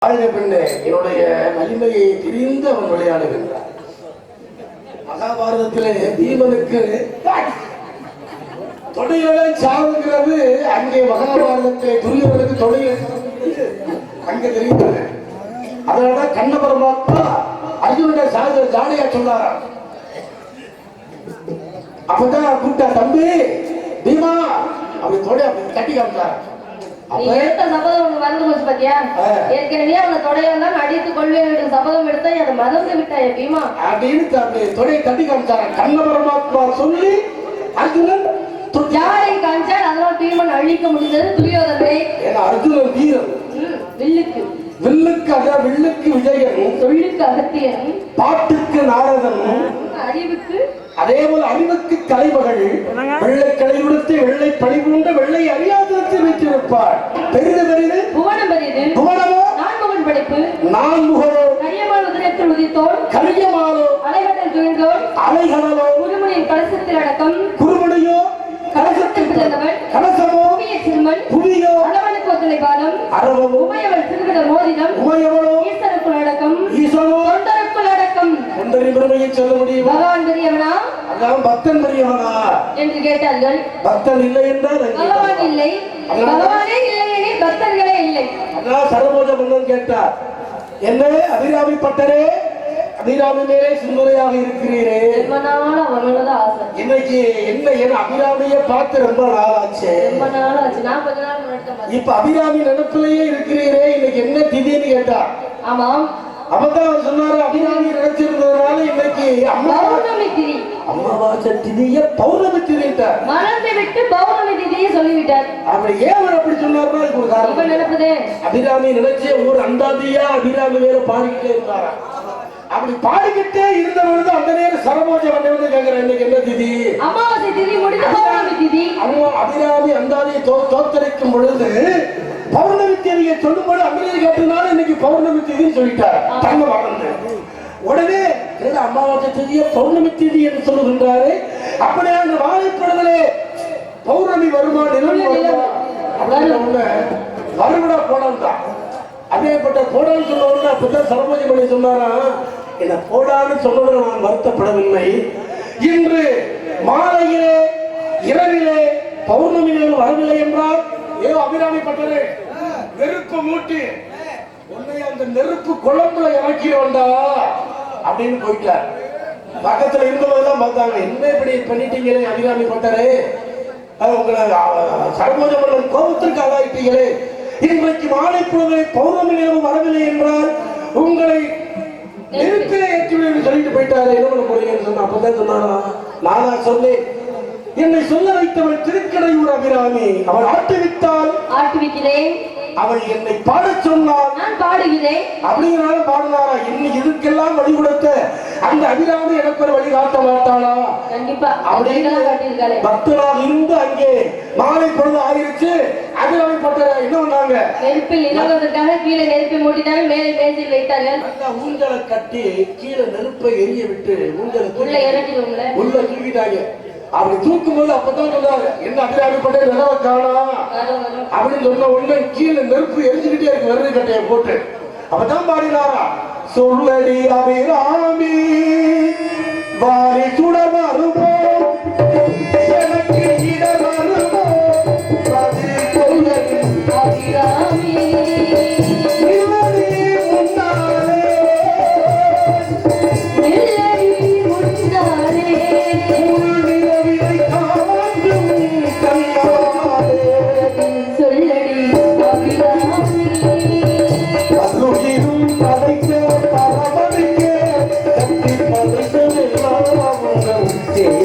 பெண்ணே என்னுடைய வலிமையை தெரிந்து அவன் விளையாடுகின்றான். மகாபாரதத்திலே பீமனுக்கு தொடையில சாவுங்கிறது அங்கே மகாபாரதத்திலே துரியவனுக்கு தொடையில அங்க தெரிகிறது. அதனால கண்ண பரமாத்மா அர்ஜுனுடைய சாக ஜாடையா சொன்னாராம். அப்பதான் கூப்பிட்டா, தம்பி பீமா அப்படி தொடைய அப்படி தட்டி காமிச்சார். ஏற்கனவே அவனை தொடையெல்லாம் அடித்து கொள்வேன் என்று சபதம் எடுத்த அதை மறந்து விட்டாய பீமா அப்படின்னு தொடையை தட்டி காமிச்சார. கண்ண பரமாத்மா சொல்லி அர்ஜுனன் யாரை காமிச்சார். அதனால் பீமன் அழிக்க முடிந்தது துரியோதனை. ஏன்னா அர்ஜுனன் வீரன், வில்லுக்கு வில்லுக்கு விஜயன், தொழிலுக்கு அகத்தியன், பாட்டுக்கு நாரதன், அறிவுக்கு அதே போல அறிவுக்கு தலைமகள், வெள்ளை கடை கொடுத்து வெள்ளை பணிபூண்ட வெள்ளை அறியாதத்தில் வைத்திருப்பார். பெரிது பெரிது புவனம் பெரிது புவனமோ நான்முகன் படைப்பு நான்முகனோ கரியமால் உதயத்தில் உதித்தோள் கரியமாலோ அலைகடல் துணிந்தோள் அலைகடலோ குருமுனியின் கலசத்தில் அடக்கம் குருமுனையோ கலசத்தில் பிறந்தவன் கலசமோ புவிய சிறுமன் புவியோ அளவனுக்கு ஒத்தலை பாலம் அரவமோ உமையவள் திருவிட மோதினம் உமையவளோ ஈஸ்வருக்குள் அடக்கம் ஈஸ்வரோ தொண்டருக்குள் அடக்கம் தொண்டரின் பெருமையை சொல்ல முடியும். பகவான் பெரியவனா அதான் பக்தன் பெரியவனா என்று கேட்டார்கள். பக்தன் இல்லை என்றால் பகவான் இல்லை, பகவானே இல்லை எனில் பக்தர்களே இல்லை. அதான் சரபோஜ மன்னன் கேட்டார், என்ன அபிராமி பட்டரே, அபிராமி மேலே சிந்துரையாக இருக்கிறீரே, அவனோட ஆசை இன்னைக்கு என்ன அபிராமிய பார்த்து ரொம்ப நாள் ஆச்சு. ரொம்ப நாள் ஆச்சு. நான் கொஞ்ச நாள் முன்னாடி இப்ப அபிராமி நினைப்பிலேயே இருக்கிறீரே, இன்னைக்கு என்ன திதின்னு கேட்டார். ஆமாம், அப்பதான் அவர் சொன்னாரு, அபிராமி நினைச்சிருந்ததுனால இன்னைக்கு பௌர்ணமி திதி, அமாவாசை திதிய பௌர்ணமி திதிட்டார். மறந்து விட்டு பௌர்ணமி திதியை சொல்லிவிட்டார். அப்படி ஏன் அவர் அப்படி சொன்னார்னா இது ஒரு காரணம். நினைப்பதே அபிராமி நினைச்ச ஒரு அந்தாதியா அபிராமி வேற பாடிக்கிட்டே இருந்தாரா. அப்படி பாடிக்கிட்டே இருந்தவங்க அந்த நேரம் சரபோஜ வந்து கேட்கிறேன், இன்னைக்கு என்ன திதி? அமாவாசை திதி முடிந்து பௌர்ணமி திதி. அபிராமி அந்தாதியை தோத்தரிக்கும் பொழுது பௌர்ணமி தேதியை சொல்லும்போது அபிராமி கேட்டதுனால இன்னைக்கு பௌர்ணமி தேதின்னு சொல்லிட்டார். தங்க மறந்து உடனே அமாவாசை தேதியை பௌர்ணமி தேதி என்று சொல்லுகின்றாரு. அப்படியே அந்த வாழைப்படங்களே பௌர்ணமி வருமா நிலம் வருமா அப்படின்னு ஒண்ணு வருவிடா போடான் தான். அதேப்பட்ட போடான்னு சொல்ல உடனே அப்பதான் சரபோஜி பண்ணி சொன்னாரா, என்ன போடான்னு சொல்றது நான் வருத்தப்படவில்லை. இன்று மாலையிலே இரவிலே பௌர்ணமி வரவில்லை என்றால் ஏதோ அபிராமி பட்டரே நெருப்பு மூட்டி உன்னை அந்த நெருப்பு குழம்புல இறக்கிறோண்டா அப்படின்னு போயிட்டார். பக்கத்துல இருந்தவங்கதான் பார்த்தாங்க, என்ன இப்படி பண்ணிட்டீங்களே அபிராமி பட்டரே, உங்களை சரபோஜ மன்னன் கோபத்திற்கு ஆளாயிட்டீங்களே, இன்றைக்கு மாலை பொழுது பௌர்ணமி நிலவு வரவில்லை என்றால் உங்களை நெருப்பிலே ஏற்றுவேன் சொல்லிட்டு போயிட்டாரு. என்ன பண்ண போறீங்கன்னு சொன்ன. அப்பதான் சொன்னாரா, நானா சொன்னேன், என்னை சொல்ல வைத்தவள் திருக்கடையூர் அபிராமி, அவள் ஆட்டுவிக்கிறேன், அவள் என்னை பாட சொன்னாள், நான் பாடுகிறேன் அப்படிங்கிறனால பாடினாரா. இன்னும் இதுக்கெல்லாம் வழி கொடுத்த அந்த அபிராமி எனக்கு ஒரு வழி காட்ட மாட்டாளா? கண்டிப்பா அப்படின்னு பக்தராக இருந்து அங்கே மாலை பொழுது ஆகிருச்சு. அபிராமி பட்டரை என்ன பண்ணாங்க, நெருப்பில் இறங்குவதற்காக கீழே நெருப்பை மூட்டினாங்க, மேலே மேஜில் வைத்தார்கள். ஊஞ்சலை கட்டி கீழே நெருப்பை எரிய விட்டு ஊஞ்சலை உள்ள இறக்கிடுவோம்ல, உள்ள தூக்கிட்டாங்க. அப்படி தூக்கும் போது அப்பதான் சொன்னாங்க, என்ன அபிராமி பட்டே நிலவை காணா அப்படின்னு சொன்ன உடனே கீழே நெருப்பு எரிஞ்சுக்கிட்டே இருக்கு விறகு கட்டையை போட்டு. அப்பதான் பாடினாரா, சொல்லடி அபிராமி வாரி சுடமருமோ எனக்கு இடமருமோ அபிராமி Yeah.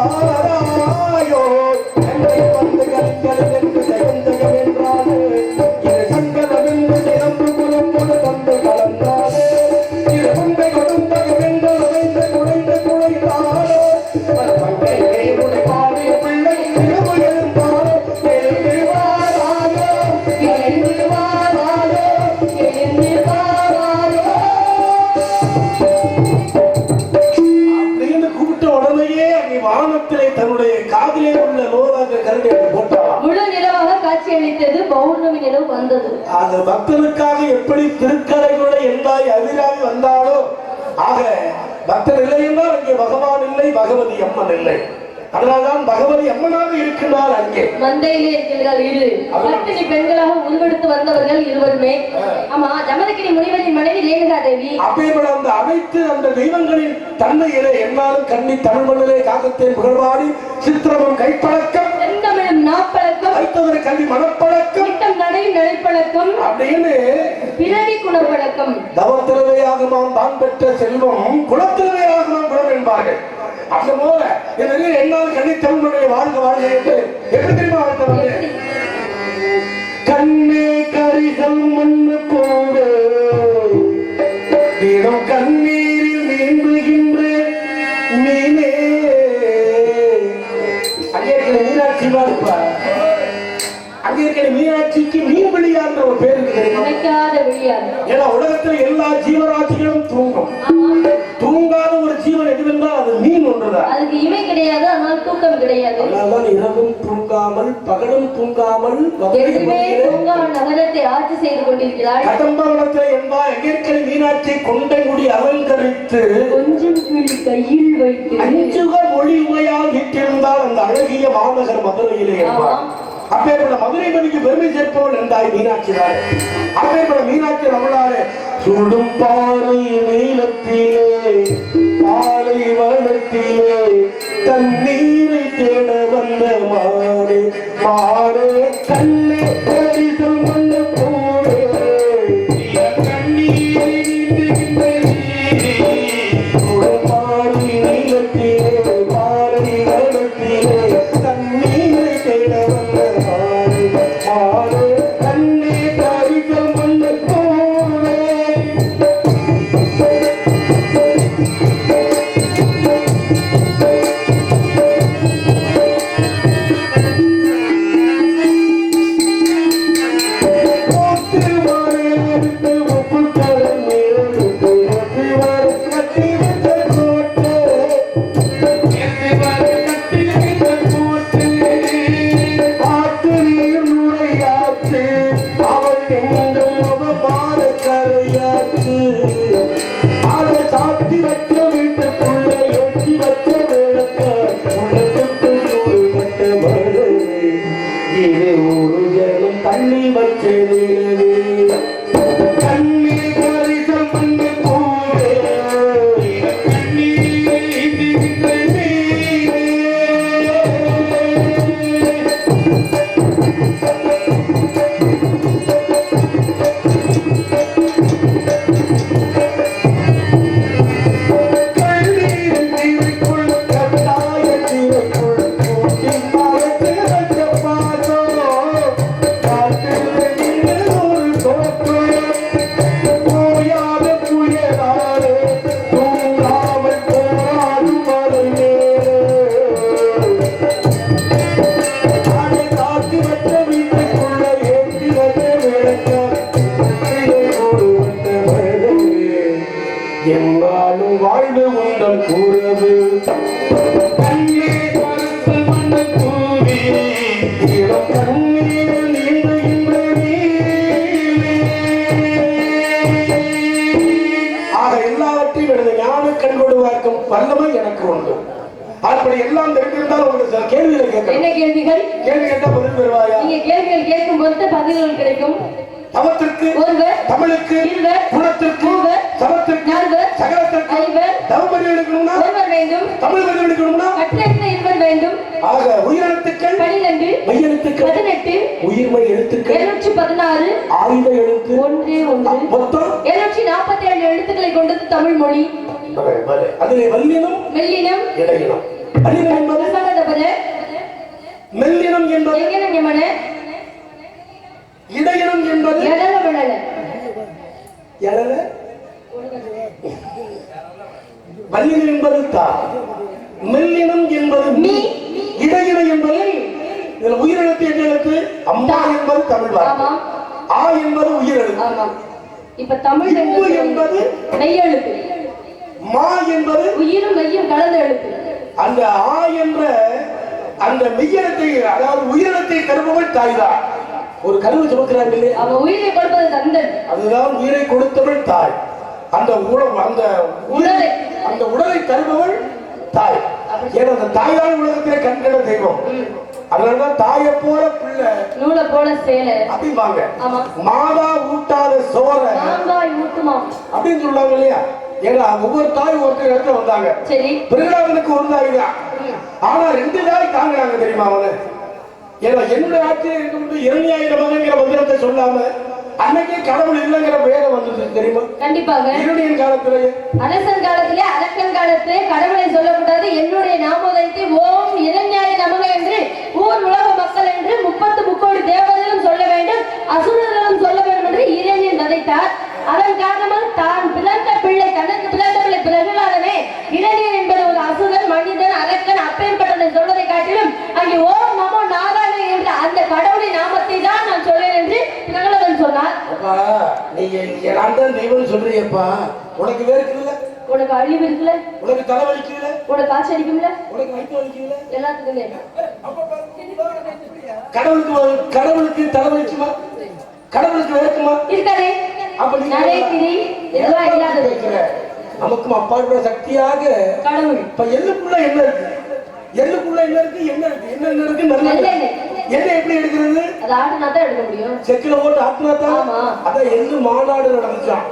வாராயோ என்னை வந்து கலிக்கல் என்று ஜெயந்தகம் என்றாலே இது சங்கடம் என்று சிறப்பு குறும்புடு தந்து கலந்தாலே இது உண்மை கொடுந்தகம் என்று உடைந்து குடைந்து குழைந்தாலே பங்கை உடை பாடிய பிள்ளை இரவு எழுந்தாலே எழுந்து வாராயோ எழுந்து வாராயோ எழுந்து வாராயோ அப்படின்னு கூப்பிட்ட உடனேயே அங்கே வானத்திலே தன்னுடைய காதிலே உள்ள லோலாக கருணை போட்டாளாம். முழு நிலவாக காட்சி அளித்தது. பௌர்ணமி நிலவு வந்தது. அது பக்தனுக்காக எப்படி திருக்கரைகளை எந்தாய் அதிராகி வந்தாலோ ஆக பக்தர் இல்லை என்றால் அங்கே பகவான் இல்லை, பகவதி அம்மன் இல்லை. அதனால்தான் பகவதி அம்மனாக இருக்கின்றார் அங்கே. மந்தையிலே இருக்கிறார்கள் இரு பத்தினி பெண்களாக உருவெடுத்து வந்தவர்கள் இருவருமே. ஆமா, ஜமதகிரி முனிவரின் மனைவி ரேணுகா தேவி. அப்பேற்பட அந்த அனைத்து அந்த தெய்வங்களின் தன்மையிலே என்னாலும் கண்ணி தமிழ் மண்ணிலே காக்கத்தேன் புகழ்வாடி சித்திரமும் கைப்பழக்கம் செந்தமிழும் நாப்பழக்கம் வைத்தவரை கல்வி மனப்பழக்கம் திட்டம் நடையும் நடைப்பழக்கம் அப்படின்னு பிறவி குணப்பழக்கம். தவத்திறவையாகுமாம் தான் பெற்ற செல்வம் குலத்திறவையாகுமாம் குணம் என்பார்கள். அந்த போல என்னால் கண்ணி தமிழுடைய வாழ்க வாழ்க என்று எப்படி தெரியுமா வாழ்த்தவங்க கண்ணே கரிசல் மண்ணு போடு தினம் கண்ணீரில் நீந்துகின்ற மீனே. அங்கே இருக்கிற மீனாட்சி இருப்பா. அங்கே இருக்கிற மீனாட்சிக்கு மீன் விழியான்ற ஒரு பேர் இருக்கு. ஏன்னா உலகத்தில் எல்லா ஜீவராசிகளும் தூங்கும். தூங்காத ஒரு ஜீவன் எதுவென்றால் அது மீன் ஒன்றுதான். அதுக்கு இமை கிடையாது, ஆனால் தூக்கம் கிடையாது. அதனால்தான் இரவும் தூங்காமல் பகலும் தூங்காமல் நகரத்தை ஆட்சி செய்து கொண்டிருக்கிறார். கடம்பவனத்தில் என்பார் எங்கேற்கனவே மீனாட்சி கொண்டை முடி அலங்கரித்து கொஞ்சம் கையில் வைத்து அஞ்சுக மொழி உமையால் வீட்டிருந்தால் அந்த அழகிய மாநகர் மதுரையிலே என்பார். அப்பேற்பட்ட மதுரை மதிக்கு பெருமை சேர்ப்பவள் என்றாய் மீனாட்சி தான். அப்பேற்பட்ட மீனாட்சி நம்மளாலே சுடும் பாறை நீளத்திலே பாறை வனத்திலே தண்ணீரை தேட வந்த மாறே மாறே கண்ணே கரிசல் மண்ணு போரே கண்ணீரை சுடும் பாறை நீளத்திலே பாறை வனத்திலே தண்ணீரை தேட வந்த மாறே மாறே கண்ணே கரிசல் மண்ணு போரே. தண்ணி வச்சது கண்ணி கரிசல் மண்ணு போரே என்னாலும் வாழ்வு உங்கள் கூறவு கண்ணே கருத்து மண்ணு கூறி இளம் கண்ணீரில் நீந்துகின்ற ஆக எல்லாவற்றையும் எனது ஞான கண்கொடு பார்க்கும் வல்லமை எனக்கு உண்டு. அப்படி எல்லாம் தெரிந்திருந்தால் உங்களுக்கு சில கேள்விகளை கேட்க. என்ன கேள்விகள்? கேள்வி கேட்டா பதில் பெறுவாயா? நீங்க கேள்விகள் கேட்கும் பொழுது பதில்கள் கிடைக்கும். தவத்திற்கு ஒருவர், தமிழுக்கு இருவர், குணத்திற்கு மூவர், சமத்திற்கு நால்வர், சகலத்திற்கு ஐவர், தவமதி எடுக்கணும்னா ஒருவர் வேண்டும், தமிழ் மதி எடுக்கணும்னா கட்டளைத்த இருவர் வேண்டும். ஆக உயிரெழுத்துக்கள் 12, மெய்யெழுத்துக்கள் 18, உயிர்மெய் எழுத்துக்கள் 716, ஆயுத எழுத்து ஒன்றே ஒன்று, மொத்தம் 747 எழுத்துக்களை கொண்டது தமிழ் மொழி. அதிலே வல்லினம் மெல்லினம் இடையினம். வல்லினம் என்பது என்பது எங்கன யமனே இடையினம் என்பது எடல விடல எடல வல்லினம் என்பது தா மெல்லினம் என்பது மீ இடையினம் என்பது இதுல உயிரெழுத்து என்ன எழுத்து அம்மா என்பது தமிழ் வார்த்தை ஆ என்பது உயிரெழுத்து ஆமா இப்ப தமிழ் என்பது மெய் எழுத்து மா என்பது உயிரும் மெய்யும் கலந்த எழுத்து அந்த ஆ என்ற அந்த மெய்யெழுத்தை அதாவது உயிரெழுத்தை தருபவள் தாய்தான் ஒரு கருவை சுமக்கிறாங்க இல்லையா அவ உயிரை கொடுப்பது தந்தன் அதுதான் உயிரை கொடுத்தவள் தாய் அந்த உடலை தருபவள் தாய் ஏன்னா அந்த தாய் தான் உலகத்திலே கண்கண்ட தெய்வம் அதனாலதான் தாயை போல பிள்ளை நூலை போல சேலை அப்படிம்பாங்க மாதா ஊட்டாத சோற ஊட்டுமா அப்படின்னு சொல்லுவாங்க இல்லையா ஏன்னா ஒவ்வொரு தாய் ஒருத்தர் இடத்துல வந்தாங்க சரி பிறகு ஒரு தாய் தான் ஆனா 2 தாய் தாங்குறாங்க தெரியுமா அவனு ஏன்னா என்னுடைய ஆட்சியில் இருக்கும்போது 2000 மகன்கிற மந்திரத்தை சொல்லாம அன்னைக்கே கடவுள் இல்லைங்கிற வேதம் வந்தது தெரியுமா கண்டிப்பாக இருளின் காலத்திலேயே அரசன் காலத்திலே அரக்கன் காலத்திலே கடவுளை சொல்லக்கூடாது என்னுடைய நாமோதயத்தை ஓம் இரண்யாய நமக என்று ஊர் உலக மக்கள் என்று 30 கோடி தேவதைகளும் சொல்ல வேண்டும் அசுரர்களும் சொல்ல வேண்டும் என்று இறைவன் வதைத்தார் அதன் காரணமாக தான் பிறந்த பிள்ளை தனக்கு பிறந்த பிள்ளை பிரகலாதனே இளைஞன் என்பது ஒரு அசுரன் மனிதன் அரக்கன் அப்பேற்பட்டதை சொல்வதை காட்டிலும் அங்கே ஓம் நமோ நாராயணன் என்ற அந்த கடவுளின் நாமத்தை தான் நான் சொல்லேன் என்று பிரகலாதன் சொன்னார் நீங்க நான் தான் தெய்வம் சொல்றீங்கப்பா உனக்கு வேர்க்குதுல உனக்கு அழிவு இருக்குல்ல உனக்கு தலை வலிக்குதுல உனக்கு காய்ச்சல் அடிக்கும்ல உனக்கு வயிற்று வலிக்குதுல எல்லாத்துக்குமே கடவுளுக்கு தலை வலிக்குமா கடவுளுக்கு வேர்க்குமா இருக்காதே அப்ப நமக்கும் அப்பாற்பட்ட சக்தியாக கடவுள் இப்ப எள்ளுக்குள்ள என்ன இருக்கு எள்ளுக்குள்ள என்ன இருக்கு என்ன இருக்கு நல்ல என்ன எப்படி எடுக்கிறது அது ஆட்டுனா தான் எடுக்க முடியும் செக்கில போட்டு ஆட்டுனா தான் அதான் எள்ளு மாநாடு நடந்துச்சான்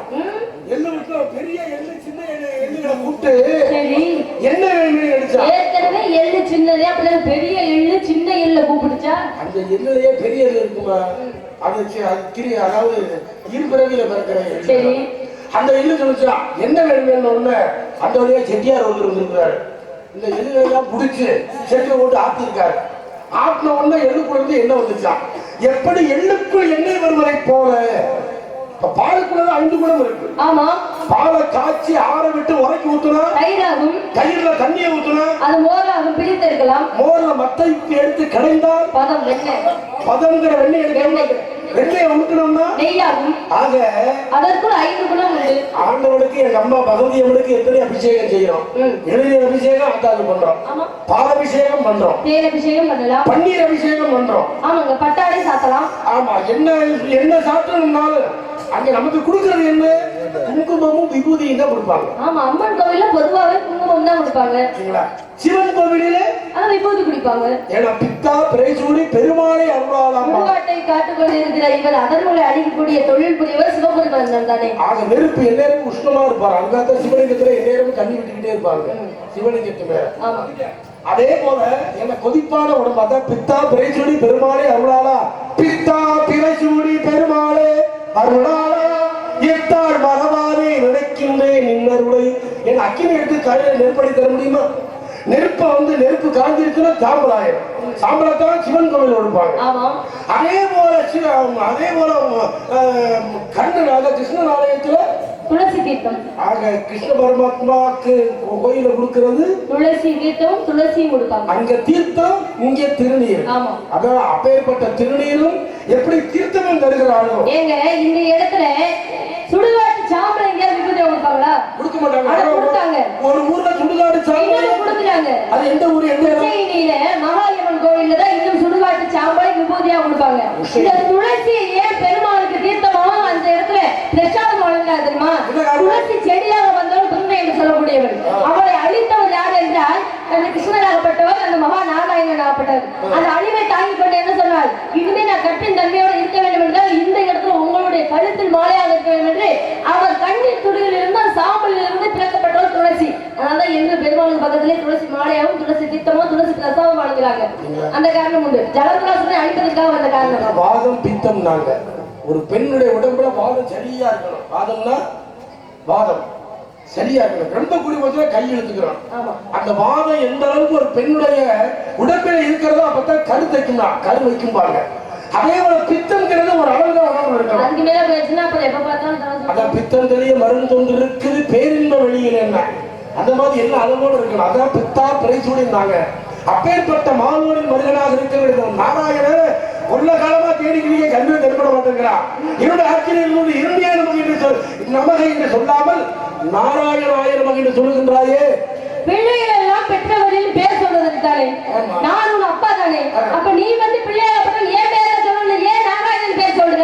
எள்ளு பெரிய எள்ளு சின்ன எள்ளுகளை கூப்பிட்டு என்ன வேணும்னு எடுத்தா ஏற்கனவே எள்ளு சின்னதே அப்பதான் பெரிய எள்ளு சின்ன எள்ள கூப்பிடுச்சா அந்த எள்ளுலயே பெரிய எள்ளு இருக்குமா அது அதாவது இருபிறவியில பிறக்கிற சரி அந்த எள்ளு சொல்லிச்சா என்ன வேணும்னு அந்த வழியா செட்டியார் ஒருத்தர் வந்திருக்கிறாரு இந்த எள்ளுலாம் புடிச்சு செட்டில போட்டு ஆத்திருக்காரு ஆட்டின உடனே எள்ளுக்குள்ள இருந்து எண்ணெய் வந்துச்சான் எப்படி எள்ளுக்குள் எண்ணெய் வருவதை போல பாலுக்குள்ள 5 குணம் இருக்கு ஆமா பாலை காய்ச்சி ஆற விட்டு உரைக்கு ஊத்துனா தயிராகும் தயிர்ல தண்ணியை ஊத்துனா அது மோராகும் பிரித்து இருக்கலாம் மோர்ல மத்தைக்கு எடுத்து கடைந்தால் பதம் வெண்ணெய் பதம்ங்கிற வெண்ணெய் எடுக்க வெண்ணெயை ஊட்டணும்னா நெய்யாகும் ஆக அதற்குள் 5 குணம் உண்டு ஆண்டவனுக்கு எங்க அம்மா பகவதி அம்மனுக்கு எத்தனை அபிஷேகம் செய்யறோம் இளநீர் அபிஷேகம் அத்தாது பண்றோம் பால் அபிஷேகம் பண்றோம் தேன் அபிஷேகம் பண்ணலாம் பன்னீர் அபிஷேகம் பண்றோம் ஆமாங்க பட்டாடை சாத்தலாம் ஆமா என்ன சாப்பிட்டோம்னாலும் அங்க நமக்கு கொடுக்கறது என்ன குங்குமமும் விபூதியும் தான் கொடுப்பாங்க ஆமா அம்மன் கோவில்ல பொதுவாவே குங்குமம் தான் கொடுப்பாங்க சிவன் கோவிலில அத விபூதி குடிப்பாங்க ஏன்னா பித்தா பிறைசூடி பெருமாளை அருளாலாம் காட்டை காட்டுக்கொண்டு இருக்கிற இவர் அதர்மங்களை அழிக்கக்கூடிய தொழில் புரியவர் சிவபெருமான் தானே ஆக நெருப்பு எந்நேரமும் உஷ்ணமா இருப்பாரு அங்காத்த சிவலிங்கத்துல எந்நேரமும் தண்ணி விட்டுக்கிட்டே இருப்பாங்க சிவலிங்கத்து மேல ஆமா அதே போல என்ன கொதிப்பான உடம்பு அதான் பித்தா பிறைசூடி பெருமாளை அருளாளா பித்தா பிறைசூடி பெருமாளே அருளாளா எத்தாள் பகவானே நினைக்கின்றேன் நின்னருளை என் அக்கினி எடுத்து கையில நெருப்படி தர முடியுமா நெருப்பு காஞ்சிருச்சுன்னா சாம்பலாயிரும் சாம்பலத்தான் சிவன் கோவில் கொடுப்பாங்க அதே போல கண்ணனாக கிருஷ்ணன் ஆலயத்துல துளசி தீர்த்தம் ஆக கிருஷ்ண பரமாத்மாக்கு கோயில கொடுக்கிறது துளசி தீர்த்தம் துளசியும் கொடுப்பாங்க அங்க தீர்த்தம் இங்க திருநீர் அதான் அப்பேற்பட்ட திருநீரும் எப்படி தீர்த்தமும் தருகிறானோ ஏங்க இந்த இடத்துல சுடுகாட்டு சாம்பல் எங்கேயாவது விபூதி கொடுப்பாங்களா கொடுக்க மாட்டாங்க ஒரு ஊர்ல சுடுகாடு சாம்பல் கொடுக்குறாங்க அது எந்த ஊர் எந்த உஜ்ஜயினியில மகாயம்மன் கோவில்ல தான் இன்னும் சுடுகாட்டு சாம்பல் விபூதியா கொடுப்பாங்க இந்த துளசி ஏன் பெருமாளுக்கு தீர்த்தமாக அந்த இடத்துல பிரசாதம் வழங்குறாரு தெரியுமா துளசி செடியாக வந்தவர் துன்மை என்று சொல்லக்கூடியவர் அவரை அழித்தவர் யார் என்றால் அந்த கிருஷ்ணராகப்பட்டவர் அந்த மகா நாராயணன் ஆகப்பட்டவர் அந்த அழிவை தாங்கி கொண்டு என்ன சொன்னார் இனிமே நான் கற்பின் தன்மையோடு இருக்க வேண்டும் என்றால் இந்த இடத்துல உங்களுடைய கழுத்தில் மாலையாக இருக்க வேண்டும் என்று அவர் கண்ணீர் துளியில் இருந்து சாம்பலில் இருந்து பிறக்கப்பட்டவர் துளசி அதனாலதான் எங்க பெருமாளுக்கு பக்கத்திலே துளசி மாலையாகவும் துளசி தீர்த்தமும் துளசி பிரசாதம் வழங்குறாங்க அந்த காரணம் உண்டு ஜலத்துலாசுரை அழிப்பதற்காக வந்த காரணம் வாதம் பித்தம் நாங்க ஒரு பெண்ணுடைய உடம்புல வாதம் சரியா இருக்கணும் வாதம்னா வாதம் சரியா இருக்கணும். ரொம்ப கூடி போச்சுன்னா கை இழுத்துக்கிறோம். ஆமா. அந்த வாதம் எந்த அளவுக்கு ஒரு பெண்ணுடைய உடம்பில இருக்கிறதோ அப்பதான் கரு தைக்கும்னா கரு வைக்கும் பாருங்க. அதே போல பித்தம்ங்கிறது ஒரு அளவுதான் உணவு இருக்கணும். அதுக்கு மேல போயிடுச்சுன்னா அப்புறம் எப்ப பார்த்தாலும் அதான் பித்தம் தெரிய மருந்து ஒன்று இருக்குது பேரின்ப வெளியில் என்ன அந்த மாதிரி எல்லா அளவோடு இருக்கணும். அதான் பித்தா பிரைசூடினாங்க. அப்பேற்பட்ட மாணவனின் மனிதனாக இருக்க வேண்டும். நாராயணர் கொள்ள காலமா தேடிக்கிறீங்க கல்வியை தென்பட மாட்டேங்கிறான். என்னுடைய ஆச்சரியம் இரண்டியான நமகை என்று சொல்லாமல் நாராயணாய நமகை என்று சொல்லுகின்றாயே. பிள்ளைகள் எல்லாம் பெற்றவரில் பேர் சொல்றதுதானே. நான் உன் அப்பா தானே. அப்ப நீ வந்து பிள்ளையாகப்பட்ட ஏன் பேர சொல்லணும், ஏன் நாராயணன் பேர் சொல்ற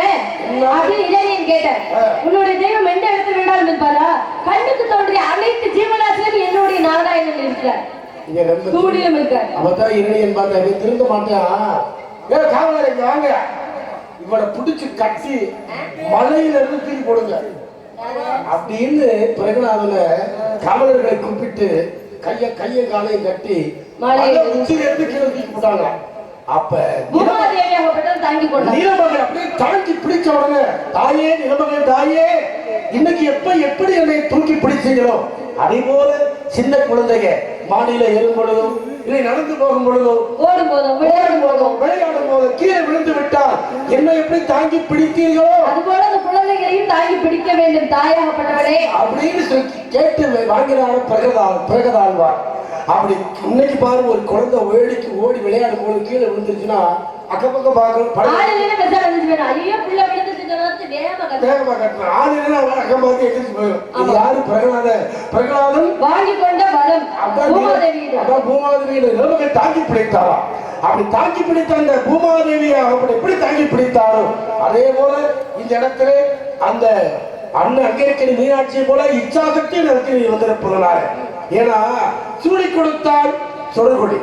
அப்படின்னு இளைஞன் கேட்டேன். உன்னுடைய தெய்வம் எந்த இடத்துல வேண்டாலும் இருப்பாரா? கண்ணுக்கு தோன்றிய அனைத்து ஜீவராசிலும் என்னுடைய நாராயணன் இருக்கிறார். தூணிலும் இருக்கார். அவதான் இளைஞன் பார்த்த திருந்த மாட்டான். காவலரை வாங்க இவனை பிடிச்சு கட்டி மலையில இருந்து தூக்கி போடுங்க அப்படின்னு பிரகலாதன காவலர்களை கூப்பிட்டு கைய காலையும் கட்டி உச்சியில இருந்து கீழே தூக்கி போட்டாங்க. அப்ப நீலமகள் அப்படியே தாங்கி பிடிச்ச உடனே தாயே நிலமகள் தாயே இன்னைக்கு எப்படி என்னை தூக்கி பிடிச்சீங்களோ அதே போல சின்ன குழந்தைங்க மாடியில ஏறும் பொழுதும் இல்லை நடந்து போகும் பொழுதும் ஓடும் போதும் விளையாடும் போது கீழே விழுந்து விட்டால் என்னை எப்படி தாங்கி பிடித்தீர்களோ அதுபோல அந்த குழந்தைகளையும் தாங்கி பிடிக்க வேண்டும் தாயாகப்பட்டவளே அப்படின்னு கேட்டு வாங்கினார் பிரகதாழ்வார். அப்படி இன்னைக்கு பாருங்க ஒரு குழந்தை வேடிக்கு ஓடி விளையாடும் போது கீழே விழுந்துருச்சுன்னா அக்கப்பக்கம் பார்க்கணும். பிரகலாதன் வாங்கி கொண்ட வரம் பூமாதேவியை நிலமகள் தாங்கி பிடித்தாரா. அப்படி தாங்கி பிடித்த அந்த பூமாதேவியை அப்படி எப்படி தாங்கி பிடித்தாரோ அதே போல இந்த இடத்துல அந்த அண்ணன் அங்கே இருக்கிற மீனாட்சியை போல இச்சாசக்தி இடத்தில் வந்திருப்பதனால ஏன்னா சூடி கொடுத்தால் சொடர்கொடி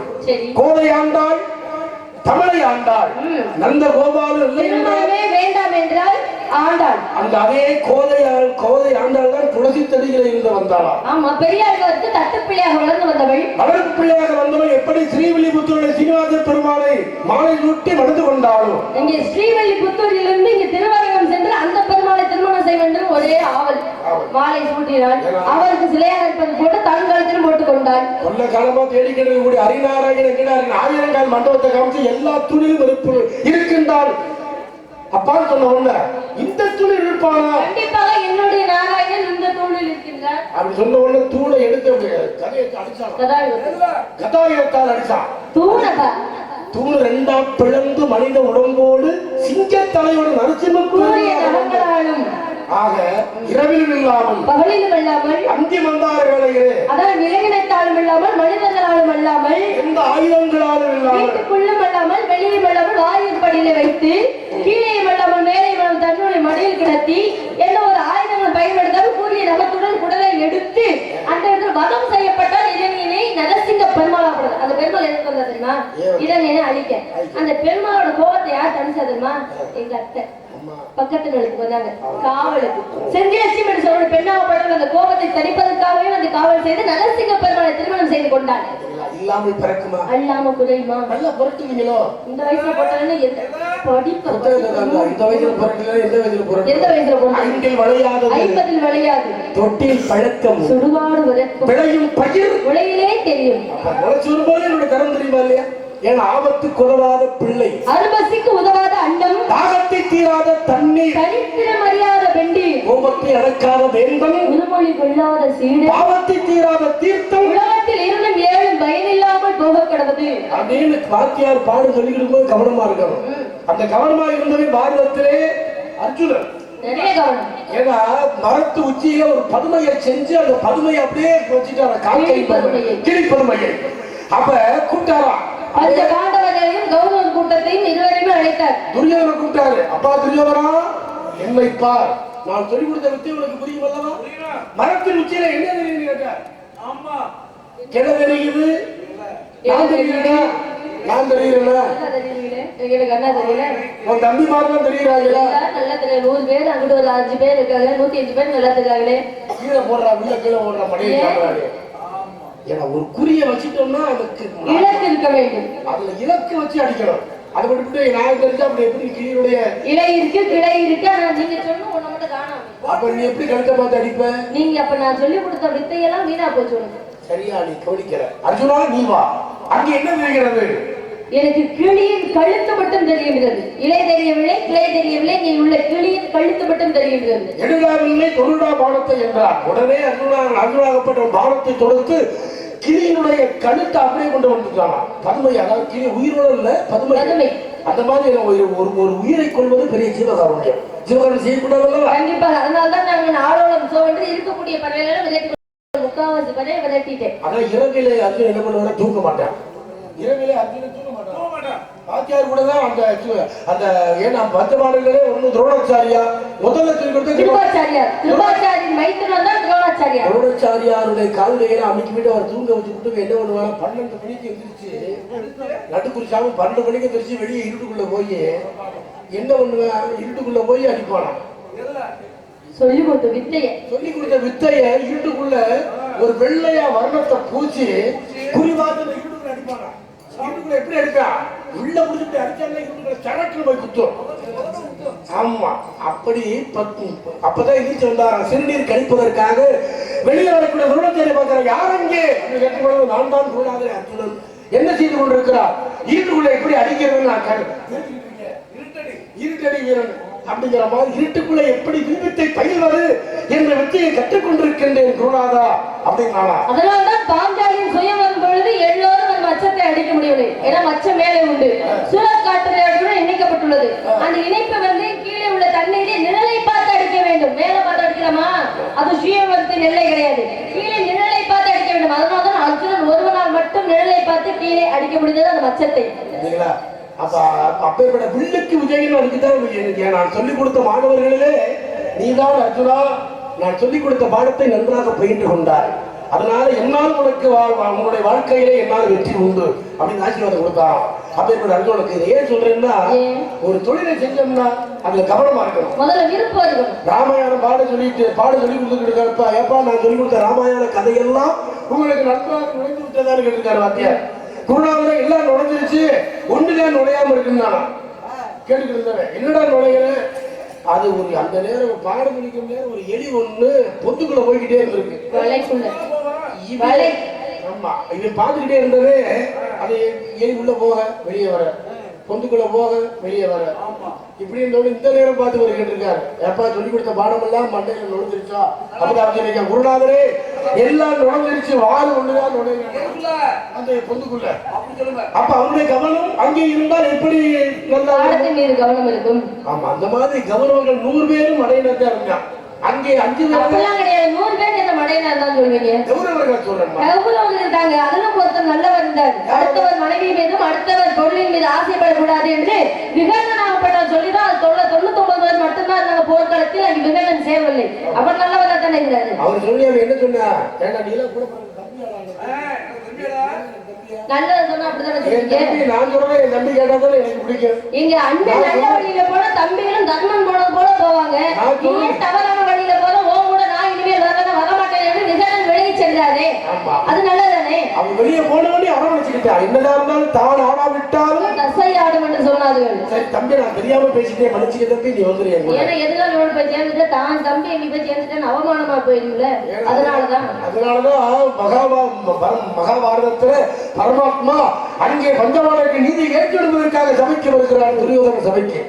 கோதை ஆண்டாள் தமிழை ஆண்டாள் நந்த கோபாலன் வேண்டாம் என்றால் ஆண்டாள் அந்த அதே கோதை ஆண்டாள் தான் துளசி தடிகளை இருந்து வந்தாளா. ஆமா பெரியார்களுக்கு தட்டுப்பிள்ளையாக வளர்ந்து வந்தவள் வளர்ப்பு பிள்ளையாக வந்தவள் எப்படி ஸ்ரீவில்லிபுத்தூருடைய சீனிவாச பெருமாளை மாலை சூட்டி மணந்து கொண்டாலும் இங்கே ஸ்ரீவில்லிபுத்தூரிலிருந்து இங்கே திருவாரூரம் சென்று அந்த பெருமாளை திருமணம் செய்ய வேண்டும் ஒரே ஆவல் மாலை சூட்டினாள். அவருக்கு சிலையாக இருப்பது போட்டு தன் காலத்திலும் போட்டுக் கொண்டாள். கொல்ல காலமா தேடிக்கிறது கூடிய ஹரிநாராயணன் ஆயிரங்கால் மண்டபத்தை காமிச்சு எல்லா துணியும் இருக்கின்றால் அப்பான்னு சொன்ன உடனே இந்த தூணில் இருப்பானா கண்டிப்பாக என்னுடைய நாராயணன் இந்த தூணில் இருக்கின்றார் அப்படி சொன்ன உடனே தூணை எடுத்து கதையத்தை அடிச்சான். கதாயுதத்தால் அடிச்சான். தூண் ரெண்டா பிளந்து மனித உடம்போடு சிங்க தலையோடு நரசிம்ம ஆக இரவிலும் இல்லாமல் பகலிலும் இல்லாமல் அந்தி மந்தார வேளையிலே அதாவது விலங்கினத்தாலும் இல்லாமல் மனிதர்களாலும் இல்லாமல் எந்த ஆயுதங்களாலும் இல்லாமல் வீட்டுக்குள்ளும் இல்லாமல் வெளியிலும் இல்லாமல் வாயில் படியில வைத்து கீழேயும் இல்லாமல் மேலேயும் தன்னுடைய மடியில் கிடத்தி என்ன ஒரு ஆயுதங்கள் பயன்படுத்தாமல் கூறிய நகத்துடன் குடலை எடுத்து அந்த இடத்துல வதம் செய்யப்பட்டால் இளைஞனை நரசிங்க பெருமாளாக அந்த பெருமாள் எதுக்கு வந்தா தெரியுமா இளைஞனை அழிக்க. அந்த பெருமாளோட கோபத்தை யார் தனிச்சா தெரியுமா எங்க அத்தை பக்கத்துல வந்தாங்க காவலுக்கு செஞ்சு லட்சுமி சொல்ற பெண்ணாகப்பட்ட அந்த கோபத்தை தணிப்பதற்காகவே அந்த காவல் செய்து நரசிங்க பெருமாளை திருமணம் செய்து கொண்டாங்க. இல்லாமல் பிறக்குமா அல்லாம குறையுமா நல்லா புரட்டுவீங்களோ இந்த வயசுல போட்டாலும் படிப்பு இந்த வயசுல புரட்டல எந்த வயசுல புரட்டு எந்த வயசுல போட்டா ஐந்தில் விளையாது 50 விளையாது தொட்டில் பழக்கம் சுடுகாடு வரைக்கும் விளையும் பயிர் உலகிலே தெரியும். முளைச்சு போல என்னோட தரம் தெரியுமா இல்லையா? ஏன் ஆபத்துக்கு உதவாத பிள்ளை அருபசிக்கு உதவாத அண்டம் தாகத்தை தீராத தண்ணீர் தனித்திரம் அறியாத பெண்டி கோபத்தை அடக்காத வேந்தன் உருமொழி கொள்ளாத சீடு பாவத்தை தீராத தீர்த்தம் உலகத்தில் இருந்தும் ஏழும் பயனில்லாமல் போக கிடவது அப்படின்னு வாத்தியார் பாடு சொல்லிக்கிட்டு போது கவனமா இருக்கணும். அந்த கவனமா இருந்தவே பாரதத்திலே அர்ஜுனன் நிறைய கவனம். ஏன்னா மரத்து உச்சியில ஒரு பதுமையை செஞ்சு அந்த பதுமையை அப்படியே வச்சுட்டாங்க காக்கை கிளி பதுமையை. அப்ப கூட்டாரா அந்த பாண்டவர்களையும் கௌரவ கூட்டத்தையும் இருவரையுமே அழைத்தார். துரியோதனை கூப்பிட்டாரு. அப்பா துரியோதனா என்னை பார், நான் சொல்லிக் கொடுத்த வித்தை உனக்கு புரியும் அல்லவா? மரத்தின் உச்சியில என்ன தெரியுது கேட்டார். ஆமா கிளை தெரியுது, நான் தெரியுறா, நான் தெரியுறேன்னா எனக்கு என்ன தெரியல, உன் தம்பி மாதிரி தெரியுறாங்களா? நல்லா தெரியும். 100 பேர் அங்கிட்டு ஒரு 5 பேர் இருக்காங்க, 105 பேர் நல்லா தெரியாங்களே. கீழே போடுறா உள்ள கீழே போடுறா மடியை காட்டுறாரு. ஏன்னா ஒரு குறிய வச்சுட்டோம்னா அதுக்கு இலக்கு இருக்க வேண்டும். அதுல இலக்கு வச்சு அடிக்கணும். அது விட்டு நான் தெரிஞ்சா அப்படி எப்படி கீழுடைய இலை இருக்கு கிளை இருக்கு. ஆனா நீங்க சொன்ன ஒண்ணு மட்டும் காணாம அப்ப நீ எப்படி கழுத்தை பார்த்து அடிப்ப? நீங்க அப்ப நான் சொல்லி கொடுத்த வித்தையெல்லாம் வீணா போச்சு உனக்கு. சரியா நீ கவனிக்கிற. அர்ஜுனா நீ வா. அங்க என்ன தெரிகிறது? எனக்கு கிளியின் கழுத்து மட்டும் தெரியுகிறது. இலை தெரியவில்லை, கிளை தெரியவில்லை. நீ உள்ள கிளியின் கழுத்து மட்டும் தெரியுகிறது. எடுடாவில்லை தொழுடா பானத்தை என்றார். உடனே அர்ஜுனாகப்பட்ட பானத்தை தொடுத்து கிளியினுடைய கழுத்தை அப்படியே கொண்டு வந்துட்டானா. பதுமை, அதாவது கிளி உயிரோடு இல்ல, பதுமை. அந்த மாதிரி ஒரு உயிரை கொள்வது பெரிய ஜீவகாருண்யம். ஜீவகாருண்யம் செய்யக்கூடாது. கண்டிப்பாக. அதனால்தான் நாங்கள் ஆளோளம் சோவென்று இருக்கக்கூடிய பறவைகளை விரட்டி முக்காவாசி பறவை விரட்டிட்டேன். அதான் இரவிலே அர்ஜுன் என்ன பண்ணுவாங்க? தூக்க மாட்டான். இரவிலே அர்ஜுன் தூக்க மாட்டான். ஆச்சார் கூட தான் அந்த ஏன்னா பஞ்சபாண்டங்களே ஒண்ணு துரோணாச்சாரியா முதல்ல திருவாச்சாரியின் மைத்துனர் தான் துரோணாச்சாரியா. துரோணாச்சாரியாருடைய காலையில அமைக்கிட்டு அவர் தூங்க வச்சுக்கிட்டு என்ன பண்ணுவாங்க? 12 மணிக்கு எந்திரிச்சு நடுக்குறிச்சாம 12 மணிக்கு எந்திரிச்சு வெளியே இருட்டுக்குள்ள போய் என்ன பண்ணுவேன்? இருட்டுக்குள்ள போய் அடிப்பானா. சொல்லி கொடுத்த வித்தைய இருட்டுக்குள்ள ஒரு வெள்ளையா வர்ணத்தை பூச்சி குறிவாத இருட்டுக்குள்ள அடிப்பானா. இருட்டுக்குள்ள எப்படி அடிப்பா? உள்ள முடிச்சுட்டு அடிச்சாங்க இருட்டுக்குள்ள சரக்குல போய் குத்தும். ஆமா, அப்படி அப்பதான் எதிர்த்து வந்தாராம். சிறுநீர் கழிப்பதற்காக வெளியே வரக்கூடிய துரோணாச்சாரியை பார்க்கிறார். யார் அங்கே கேட்கப்படுவது? நான் தான் கூடாது அர்ஜுனன். என்ன செய்து கொண்டிருக்கிறார்? இருட்டுக்குள்ள எப்படி அடிக்கிறது? நான் இருட்டடி வீரன் அப்படிங்கிற மாதிரி இருட்டுக்குள்ள எப்படி வில்வித்தை பயில்வது என்ற வித்தையை கற்றுக்கொண்டிருக்கின்றேன் குருநாதா அப்படின்னானா. அதனால்தான் பாஞ்சாலியின் சுயம் வரும் பொழுது எல்லோரும் அந்த மச்சத்தை அடிக்க முடியவில்லை. ஏன்னா மச்சம் மேலே உண்டு, சூழக்காட்டுடன் இணைக்கப்பட்டுள்ளது. அந்த இணைப்பு வந்து கீழே உள்ள தண்ணீரை நிழலை பார்த்து அடிக்க வேண்டும். மேலே பார்த்து அடிக்கலாமா? அது சுயவரத்தின் எல்லை கிடையாது. கீழே நிழலை பார்த்து அடிக்க வேண்டும். அதனால்தான் அர்ஜுனன் ஒருவனால் மட்டும் நிழலை பார்த்து கீழே அடிக்க முடிந்தது அந்த மச்சத்தை. அப்பேற்பட்ட வில்லுக்கு விஜயன் அதுக்குதான் நான் சொல்லிக் கொடுத்த மாணவர்களிலே நீதான் அர்ஜுனா நான் சொல்லிக் கொடுத்த பாடத்தை நன்றாக பயின்று கொண்டார். அதனால என்னால் உனக்கு உன்னுடைய வாழ்க்கையிலே என்னால் வெற்றி உண்டு அப்படின்னு ஆசீர்வாதம் கொடுத்தான். அப்பேற்பட்ட அர்ஜுனுக்கு இதை ஏன் சொல்றேன்னா, ஒரு தொழிலை செஞ்சோம்னா அதுல கவனமா இருக்கணும். முதல்ல விருப்பம் இருக்கணும். ராமாயணம் பாட சொல்லி கொடுத்துட்டு இருக்கப்பா, ஏப்பா நான் சொல்லிக் கொடுத்த ராமாயண கதையெல்லாம் உங்களுக்கு நன்றாக நுழைந்து விட்டதான்னு கேட்டிருக்காரு வாத்தியார். குருநாதர் எல்லாம் நுழைஞ்சிருச்சு, ஒண்ணுதான் நுழையாம இருக்குன்னா கேட்டுக்கிட்டு என்னடா நுழைகிற? அது ஒரு அந்த நேரம் பாடம் முடிக்கும் நேரம் ஒரு எலி ஒண்ணு பொந்துக்குள்ள போய்கிட்டே இருந்திருக்கு. ஆமா, இவன் பார்த்துக்கிட்டே இருந்ததே அது எலி உள்ள போக வெளியே வர, பொந்துக்குள்ள போக வெளியே வர, இப்படி இருந்தோட இந்த நேரம் பார்த்து ஒரு கேட்டிருக்காரு. எப்பா சொல்லி கொடுத்த பாடம் எல்லாம் மண்டையில நுழைஞ்சிருச்சா? அப்படி குருநாதரே எல்லாம் நுழைஞ்சிருச்சு, வாழ ஒண்ணுதான் நுழைய அந்த பொந்துக்குள்ள. அப்ப அவனுடைய கவனம் அங்கே இருந்தால் எப்படி நல்லா கவனம் இருக்கும். ஆமா, அந்த மாதிரி கவனங்கள் 100 பேரும் அடையினதா இருந்தான். அங்கே 5 பேர் 100 பேர் என்ன மடையினார் தான் சொல்வீங்க? கௌரவர்கள் சொல்றேன். கௌரவர்கள் இருந்தாங்க. அதிலும் ஒருத்தர் நல்லவர் இருந்தார். அடுத்தவர் மனைவி மீதும் அடுத்தவர் பொருளின் மீது ஆசைப்படக்கூடாது என்று விகடனாகப்பட்டவர் சொல்லிதான். அது 99 பேர் மட்டும்தான் இருந்தாங்க போர்க்களத்தில். அங்கு விகடன் சேரவில்லை. அவர் நல்லவர் தானே இருந்தாரு. அவர் சொல்லி அவர் என்ன சொன்னார்? நல்லது சொன்னா அப்படித்தானே சொல்றீங்க. நான் சொல்றேன், என் தம்பி கேட்டாதான் எனக்கு பிடிக்கும். இங்க அண்ணன் நல்ல வழியில போனா தம்பிகளும் தர்மன் போனது போல போவாங்க. நீ தவறான வழியில போற ஓ கூட நான் இனிமேல் வரமாட்டேன் என்று விகடன் வெளியே சென்றாரே, அது நல்லதானே? அவன் வெளியே போனவனே அரவணைச்சுக்கிட்டா. என்னதான் இருந்தாலும் தான் ஆடா விட்டாலும் தசை ஆடும் என்று சொன்னார்கள். சரி தம்பி, நான் தெரியாம பேசிட்டே மன்னிச்சுக்க தம்பி, நீ வந்துரு. ஏன்னா எதுதான் இவன் போய் சேர்ந்துட்டு தான் தம்பி எங்க போய் சேர்ந்துட்டேன்னு அவமானமா போயிருங்களே. அதனாலதான் மகாபாரதத்துல பரமாத்மா அங்கே பஞ்சபாண்டவருக்கு நீதி ஏற்படுவதற்காக சபைக்கு வருகிறார், துரியோதன சபைக்கு.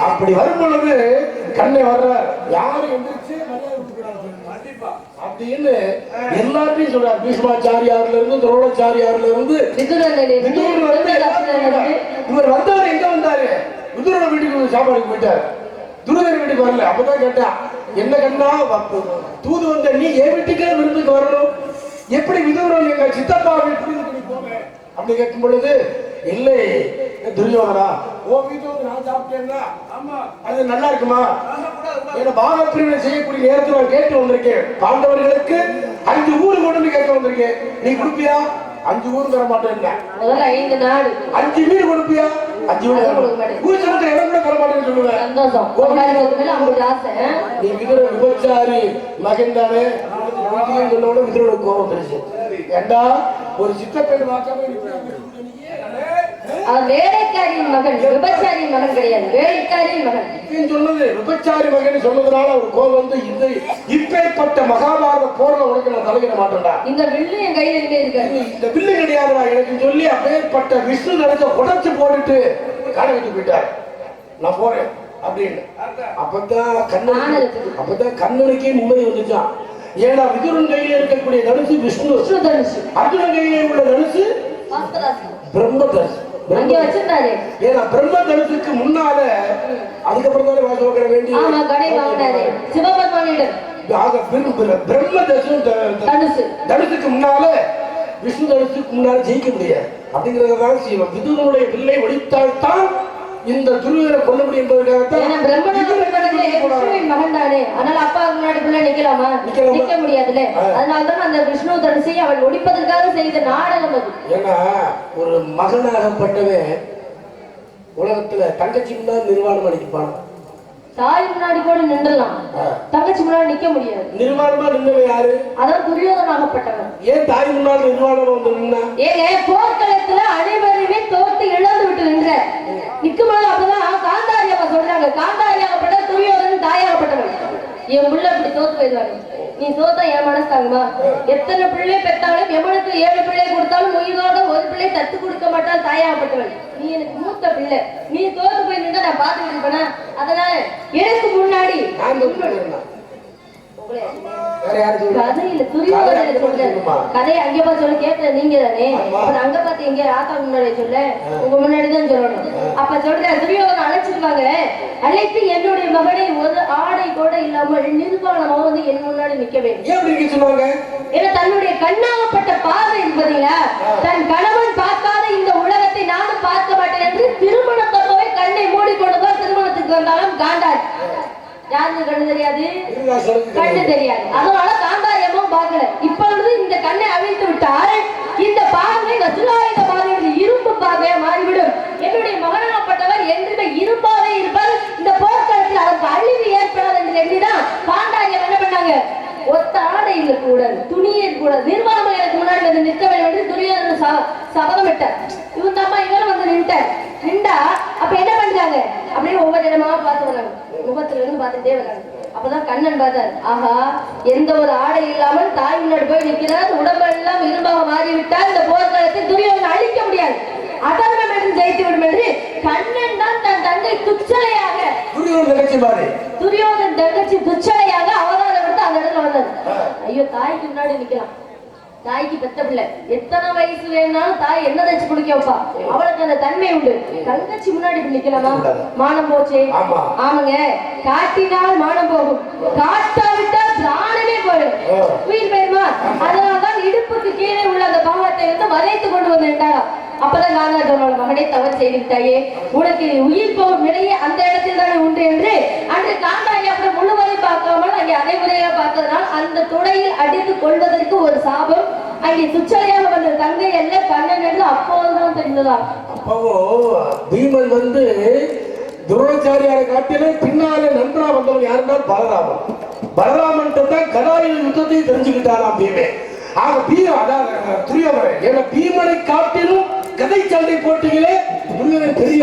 அப்படி வரும் பொழுது கண்ணை வர்றார். யாரு எந்திரிச்சு அப்படின்னு எல்லாத்தையும் சொல்றார். பீஷ்மாச்சாரியார்ல இருந்து துரோணாச்சாரியார்ல இருந்து இவர் வந்தவர் எங்க வந்தாரு? விதுரன் வீட்டுக்கு சாப்பாடுக்கு போயிட்டாரு. துருதன் வீட்டுக்கு வரல. அப்பதான் கேட்டான், என்ன கண்ணா தூது வந்த நீ என் வீட்டுக்கே விருந்துக்கு வரணும், எப்படி விதுரன் எங்க சித்தப்பா வீட்டுக்கு போங்க அப்படி கேட்கும் பொழுது, இல்லை துரியோதனா ஓ வீட்டு வந்து நான் சாப்பிட்டேன்னா அது நல்லா இருக்குமா? ஏன்னா பாக பிரிவினை செய்யக்கூடிய நேரத்தில் நான் கேட்டு வந்திருக்கேன். பாண்டவர்களுக்கு 5 ஊர் கொண்டு கேட்க வந்திருக்கேன். நீ கொடுப்பியா? 5 ஊர் தர மாட்டேன். 5 வீடு கொடுப்பியா? 5 வீடு ஊர் சொல்ற இடம் கூட தர மாட்டேன்னு சொல்லுவேன். நீ விபச்சாரி மகன் தானே சொல்லோட விதரோட கோபம் தெரிஞ்சு. ஏண்டா ஒரு சித்தப்பேடு பார்க்காம அவன் வேலைக்காரியின் மகன், விபச்சாரியின் மகன் கிடையாது, வேலைக்காரியின் மகன். சொன்னது விபச்சாரி மகன் சொன்னதுனால ஒரு கோபம் வந்து இந்த இப்பேற்பட்ட மகாபாரத போர்ல உனக்கு நான் தலையிட மாட்டேன்டா. இந்த வில்லு என் கையில இருக்காது. இந்த வில்லு கிடையாதுடா எனக்கு சொல்லி அப்பேற்பட்ட விஷ்ணு நினைச்ச உடச்சு போட்டுட்டு காண விட்டு போயிட்டார். நான் போறேன் அப்படின்னு. அப்பதான் கண்ணனுக்கே நிம்மதி வந்துச்சான். ஏன்னா விதுரன் கையில இருக்கக்கூடிய தனுசு விஷ்ணு தனுசு, அர்ஜுனன் கையில உள்ள தனுசு பிரம்ம தனுசு. ஏன்னா பிரம்ம தனுசுக்கு முன்னால அதுக்கப்புறம் தானே வாச வைக்கிற வேண்டிய பிரம்ம தனுசுக்கு முன்னால விஷ்ணு தனுசுக்கு முன்னால ஜெயிக்க முடியாது அப்படிங்கறதான் செய்வோம். விதுரனுடைய பிள்ளை ஒழித்தால்தான் இந்த துருவரை கொல்ல முடியும் நிக்க முடியாதுல்ல. அதனாலதான் அந்த விஷ்ணு தனுசை அவள் ஒழிப்பதற்காக செய்த நாடகம் அது. ஏன்னா ஒரு மகனாகப்பட்டவன் உலகத்துல தங்கச்சி முன்னாடி நிர்வாணம் அடிப்பான். தாய் முன்னாடி கூட நின்றலாம், தங்கச்சி முன்னாடி நிக்க முடியாது. நிர்வாணமா நின்றவன் யாரு? அதான் துரியோதனாகப்பட்டவன். ஏன் தாய் முன்னாடி நிர்வாணம் வந்து நின்னா? ஏங்க போர்க்களத்துல அனைவருமே தோத்து இழந்து விட்டு நின்ற நிக்கும்போது அப்பதான் காந்தாரி அப்ப சொல்றாங்க, காந்தாரியாகப்பட்ட துரியோதனன் தாயாகப்பட்டவன். என் புள்ள இப்படி தோத்து போயிடுவாங்க, நீ தோத்தா என் மனசு தாங்குமா? எத்தனை பிள்ளை பெற்றாலும் எவனுக்கு 7 பிள்ளை கொடுத்தாலும் உயிரோட ஒரு பிள்ளை தத்து கொடுக்க மாட்டால் தாயாகப்பட்டவன். நீ எனக்கு மூத்த பிள்ளை, நீ தோத்து போய் நின்று நான் பார்த்துக்கிட்டு இருப்பேனா? அதனால எனக்கு முன்னாடி கதையில கதையை அங்கே பார்த்து சொல்ல கேட்ட நீங்க தானே, அங்க பார்த்து எங்க ஆத்தா முன்னாடி சொல்ல உங்க முன்னாடிதான் சொல்லணும். அப்ப சொல்ற துரியோதனை அழைச்சிருவாங்க, அழைத்து என்னுடைய மகனை ஒரு ஆடை கூட இல்லாமல் நிர்வாணமா வந்து என் முன்னாடி நிக்க வேண்டும். ஏன்னா தன்னுடைய கண்ணாகப்பட்ட பார்வை என்பதீங்களா, தன் கணவன் பார்க்காத இந்த உலகத்தை நானும் பார்க்க மாட்டேன் என்று திருமணத்தப்பவே கண்ணை மூடிக்கொண்டுதான் திருமணத்துக்கு வந்தாலும் காண்டார். யாருக்கு கண்ணு தெரியாது? கண்ணு தெரியாது. அதனால காந்தாரியமும் பார்க்கல. இப்பொழுது இந்த கண்ணை அவிழ்த்து விட்டால் இந்த பார்வை வஜ்ராயுத பார்வை இரும்பு பார்வையா மாறிவிடும். என்னுடைய மகனாகப்பட்டவர் என்றுமே இருப்பாவே இருப்பார். இந்த போர்க்களத்தில் அவருக்கு அழிவு ஏற்படாது என்று எண்ணிதான் காந்தாரியம் என்ன பண்ணாங்க, ஒத்த ஆடையில் கூட துணியை கூட நிர்வாணம் எனக்கு முன்னாடி வந்து நிற்க வேண்டும் என்று துரியோதன சபதம் விட்டார். இவன் அம்மா இவரும் வந்து நின்றா அப்ப என்ன பண்றாங்க, அப்படியே ஒவ்வொரு இடமா பார்த்து வராங்க, முகத்துல இருந்து பார்த்துட்டே வராங்க. அப்பதான் கண்ணன் பார்த்தார், ஆஹா எந்த ஒரு ஆடை இல்லாமல் தாய் முன்னாடி போய் நிற்கிறார், உடம்பெல்லாம் இரும்பாக மாறிவிட்டால் இந்த போர்க்களத்தை துரியோதனை அழிக்க முடியாது, அதர்மம் என்று ஜெயித்து விடும் என்று கண்ணன் தான் தன் தங்கை துச்சலையாக துரியோதன் தங்கச்சி துச்சலையாக அவதாரம் எடுத்து அந்த இடத்துல வந்தார். ஐயோ தாய்க்கு முன்னாடி நிக்கலாம், தாய்க்கு பெத்த பிள்ளை எத்தனை வயசு வேணாலும் தாய் என்ன தச்சு குடிக்க வைப்பா, அவளுக்கு அந்த தன்மை உண்டு. தங்கச்சி முன்னாடி நிக்கலாமா? மானம் போச்சு. ஆமாங்க, காட்டினால் மானம் போகும், காட்டாவிட்டால் பிராணமே போயிடும், உயிர் போயிருமா? அதனால்தான் இடுப்புக்கு கீழே உள்ள அந்த பாவத்தை வந்து வரைத்து கொண்டு வந்து அப்பதான் காந்தாரியோட மகனை தவறு செய்துவிட்டாயே, உனக்கு உயிர் போகும் நிலையே அந்த இடத்தில் தானே உண்டு என்று அன்று காந்தாரி அப்புறம் முழுவதை பார்க்காமல் அங்கே அரைமுறையா பார்த்ததனால் அந்த துணையில் அடித்து கொள்வதற்கு ஒரு சாபம் அங்கே துச்சலையாக வந்த தங்கை அல்ல கண்ணன் என்று அப்போதுதான் தெரிந்ததா. அப்போ பீமன் வந்து துரோணாச்சாரியாரை காட்டிலே பின்னால நன்றா வந்தவன் யாருன்னா பலராமன். பலராமன் தான் கதாயுத யுத்தத்தை தெரிஞ்சுக்கிட்டாராம் பீமே. ஆக பீமனை காட்டிலும் கதை சண்டை போட்டிகளே பெரிய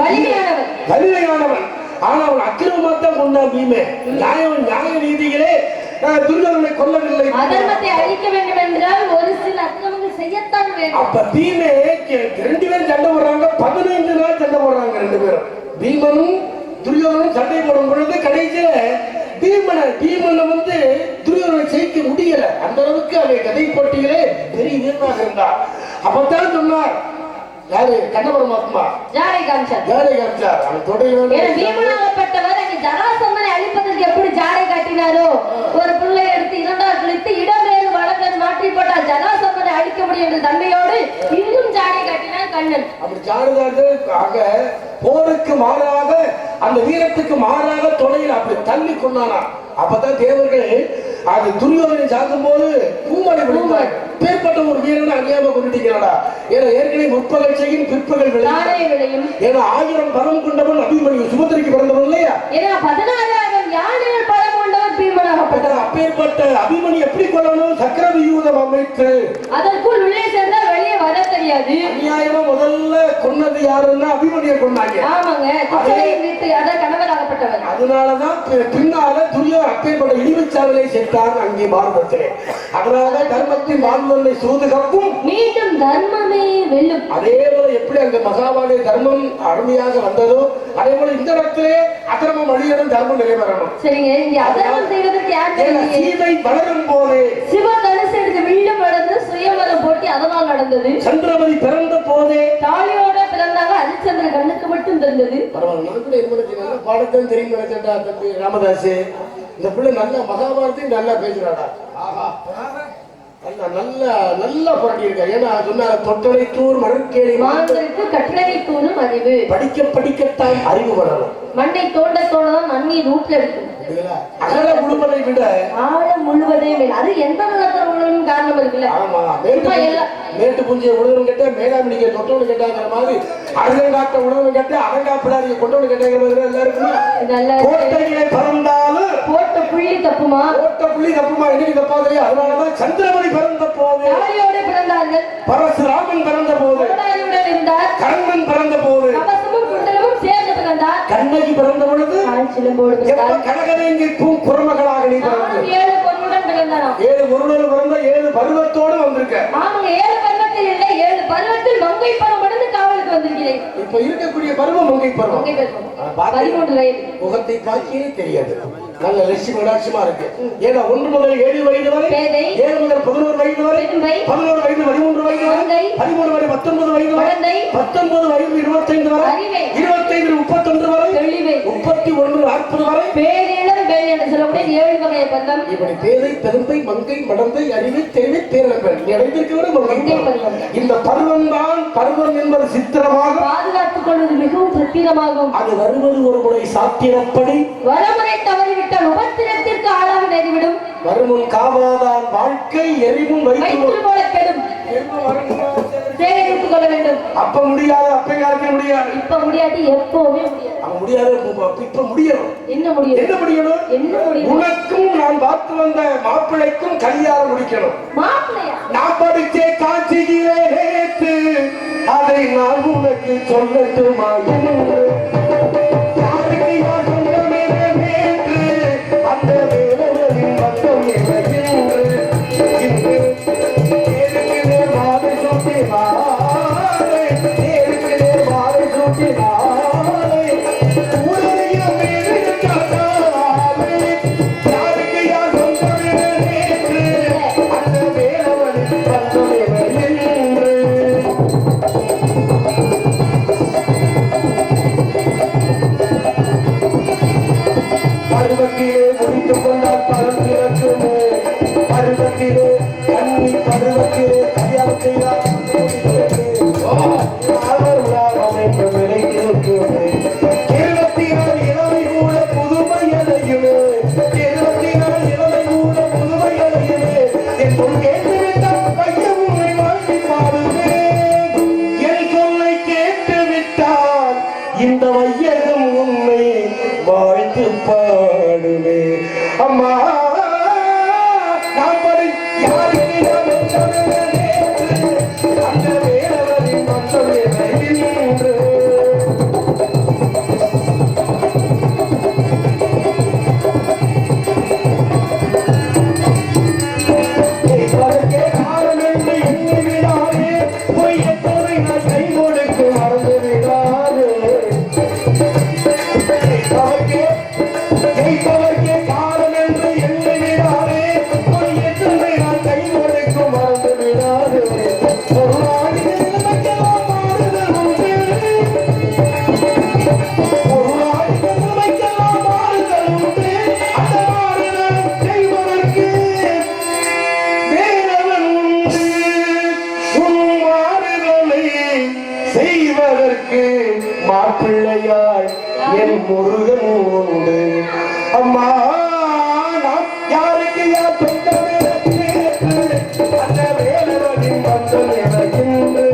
வலிமையானவன். ஆனா அவன் அக்கிரமமா தான் கொண்டான் பீமே. நியாய நீதிகளே துரியோதனை கொல்லவில்லை. அதர்மத்தை அழிக்க வேண்டும் என்றால் ஒரு சில அக்கிரமங்கள் செய்யத்தான் வேண்டும். அப்ப பீமே 2 பேரும் சண்டை போடுறாங்க, 15 நாள் சண்டை போடுறாங்க 2 பேரும். பீமனும் துரியோதனும் சண்டை போடும் பொழுது கடைசியில பீமனை வந்து துரியோதனை ஜெயிக்க முடியல. அந்த அளவுக்கு அவன் கதை போட்டிகளே பெரிய வீரனாக இருந்தார். அப்பதான் சொன்னார் யாரு, கண்ண பரமாத்மா ஜாடை காமிச்சார். அவன் தொடையில பீமனாகப்பட்டவர் அங்கே ஜராசந்தனை அழிப்பதற்கு எப்படி ஜாடை காட்டினாரோ, ஒரு பிள்ளை எடுத்து 2ஆல் கிழித்து இடமேறு வழக்கை மாற்றி போட்டால் ஜராசந்தனை அழிக்க முடியும் என்ற தன்மையோடு இன்னும் ஜாடை காட்டினார் கண்ணன். அப்படி ஜாடுதாது ஆக போருக்கு மாறாக அந்த வீரத்துக்கு மாறாக தொடையில் அப்படி தள்ளி கொண்டானா. அப்பதான் தேவர்கள் அது துரியோதனை சாகும் போது பூமலை விழுந்தாங்க. பேர்பட்ட ஒரு வீரனை அநியாயமா கொண்டுட்டீங்களா? ஏன்னா ஏற்கனவே முற்பகல் செய்யும் பிற்பகல் விளையும். ஏன்னா 1000 பலம் கொண்டவன் அபிமன்யு சுமத்திரைக்கு பிறந்தவன் இல்லையா? ஏன்னா 16,000 யானைகள் பலம் கொண்டவன் பீமனாகப்பட்டவன். அப்பேற்பட்ட அபிமன்யு எப்படி கொல்லணும்? சக்கர வியூகம் அமைத்து அதற்குள் உள்ளே சென்றால் வெளியே வர தெரியாது. அநியாயமா முதல்ல கொன்னது யாருன்னா அபிமன்யை கொண்டாங்க. ஆமாங்க, குச்சேலன் வீட்டு அதான் கணவராகப்பட்டவன். அதனாலதான் பின்னால துரியோதனன் அப்பேற்பட்ட இழிவுச்சாதலை சென்றான் அங்கே பாரதத்திலே. அதனால தர்மத்தின் வாழ்வனை சூதுகவும் மீண்டும் தர்மமே வெல்லும். அதே போல எப்படி அங்க மகாபாரத தர்மம் அருமையாக வந்ததோ அதே போல இந்த இடத்திலே அதர்மம் அழியணும், தர்மம் நிலைவரணும். சரிங்க, இங்க அதர்மம் செய்வதற்கு யார் சீதை வளரும் போதே சிவதனுசு எடுத்து வில்லும் நடந்து சுயவரம் போட்டி அதனால் நடந்தது. சந்திரமதி பிறந்த போதே தாலியோட பிறந்தாங்க, ஹரிச்சந்திரன் கண்ணுக்கு மட்டும் தெரிந்தது. நல்ல பாடத்தான் தெரியும் நினைச்சா தம்பி ராமதாஸ். இந்த பிள்ளை நல்ல மகாபாரத்தையும் நல்லா பேசுறாடா. நல்லா பாடி இருக்கா. ஏன்னா சொன்னாங்க தொட்டனை தூர் மணற்கேணி மாந்தருக்கு கட்டளை தூணும் அறிவு. படிக்கத்தான் அறிவு வரணும். மண்ணை தோண்ட தோண்டதான் மண்ணி ரூட்ல இருக்கும். அகல முழுவதை விட ஆழம் முழுவதே மேல். அது எந்த நிலத்துல உள்ளன்னு காரணம் இருக்குல்ல. ஆமா, மேட்டு புஞ்சிய உணவு கேட்ட மேலாமணிக்க தொட்டவனு கேட்டாங்கிற மாதிரி அரங்காட்ட உணவு கேட்ட அரங்காப்பிடாரிய கொண்டவனு கேட்டாங்கிற மாதிரி எல்லாருக்கும் கோட்டையிலே பறந்தாலும் போட்ட புள்ளி தப்புமா இன்னைக்கு தப்பாதே. அதனாலதான் சந்திரமணி பிறந்த போது தாலியோட பிறந்தார்கள். பரசுராமன் பிறந்த போது இருந்தார். கர்ணன் பிறந்த போது கவசமும் குண்டலமும் சேர்ந்து பிறந்தார். கண்ணகி பிறந்த பொழுது கனகவேங்கை குரமகளாக நீ பிறந்த 7 பொருளுடன் பிறந்தாராம். 7 பொருளுடன் பிறந்த 7 பருவத்தோடு வந்திருக்க. ஆமாங்க, 7 பருவத்தில் இல்லை, 7 பருவத்தில் மங்கை பருவம் அடைந்து காவலுக்கு வந்திருக்கிறேன். இப்ப இருக்கக்கூடிய பருவம் மங்கை பருவம். 13 வயது. முகத்தை பார்க்கவே தெரியாது. நல்ல லட்சுமி விளாட்சியமா இருக்கு. ஏன்னா 1 முதல் 7 வயது வரை, 7 முதல் 11 வயது வரை, 11 வயது 13 வயது வரை, 13 வரை 19 வயது வரை, 19 வயது 25 வரை, 25 31 வரை, 31 40 வரை பேரிடம் பேர் என்று சொல்லக்கூடிய 7 வகை பந்தம். இப்படி பேதை பெரும்பை மங்கை மடந்தை அறிவை தெரிவை பேரன்பன் இணைந்திருக்கிறவரை மங்கை பருவம். இந்த பருவம் தான் பருவம் என்பது சித்திரமாக பாதுகாத்துக் கொள்வது மிகவும் பத்திரமாகும். அது வருவது ஒரு முறை சாத்திரப்படி வரமுறை தவறிவிட்டால் உபத்திரத்திற்கு ஆளாக நேரிவிடும். வருமுன் காவாதான் வாழ்க்கை எரிமுன் வைத்து போல கெடும். சேகரித்துக் கொள்ள வேண்டும். அப்ப முடியாது, அப்ப யாருக்க முடியாது. இப்ப முடியாது, எப்பவுமே முடியாது. அவன் முடியாது, இப்ப முடியணும். என்ன முடியும்? என்ன முடியணும்? என்ன முடியும்? உனக்கும் நான் பார்த்து வந்த மாப்பிள்ளைக்கும் கல்யாணம் முடிக்கணும். மாப்பிள்ளையா? நான் படிச்சே காட்சியிலே நேற்று அதை நான் உனக்கு சொல்லட்டுமா? யாருக்கு யார் சொந்தமே நேற்று அந்த வேலைகளின் பக்கம் என்று பருவத்திலே முடித்துக் கொண்டால் பலம் திறக்குமே. பருவத்திலே கண்ணி பருவத்திலே கல்யாணம் செய்தால் இளமை கூட புதுமை அடையுமே. 24 இளமை கூட புதுமை அடையுமே. என் சொல் கேட்டுவிட்டால் பையன் உன்னை வாழ்த்தி பாடுவேன். என் சொல்லை கேட்டுவிட்டால் இந்த வையகம் உன்னை வாழ்த்து பாடுவே. அம்மா நான் படி யாருக்கு அந்த வேலவரின் மற்ற என்று காலம் என்று எண்ணி விடாதே. பொய்யத்தோரை நான் கை கொடுத்து மறந்து விடாதே. ஜெயிப்பவர்க்கே காலம் என்று எண்ணி விடாதே. பொய்யத்தோரை நான் கை கொடுத்து மறந்து விடாதே. ஒரு நாளில் நிலைமைக்கெல்லாம் மாறுதல் உண்டு. ஒரு நாளில் நிலைமைக்கெல்லாம் மாறுதல் உண்டு. அந்த மாறுதல் செய்வதற்கு வேறவன் உண்டு. உன் மாறுதலை செய்வதற்கு மாப்பிள்ளையாய் என் முருகன் உண்டு. அம்மா நாம் யாருக்கு யார் சொந்தமே அந்த வேலவனின் பந்தம் எனக்கின்று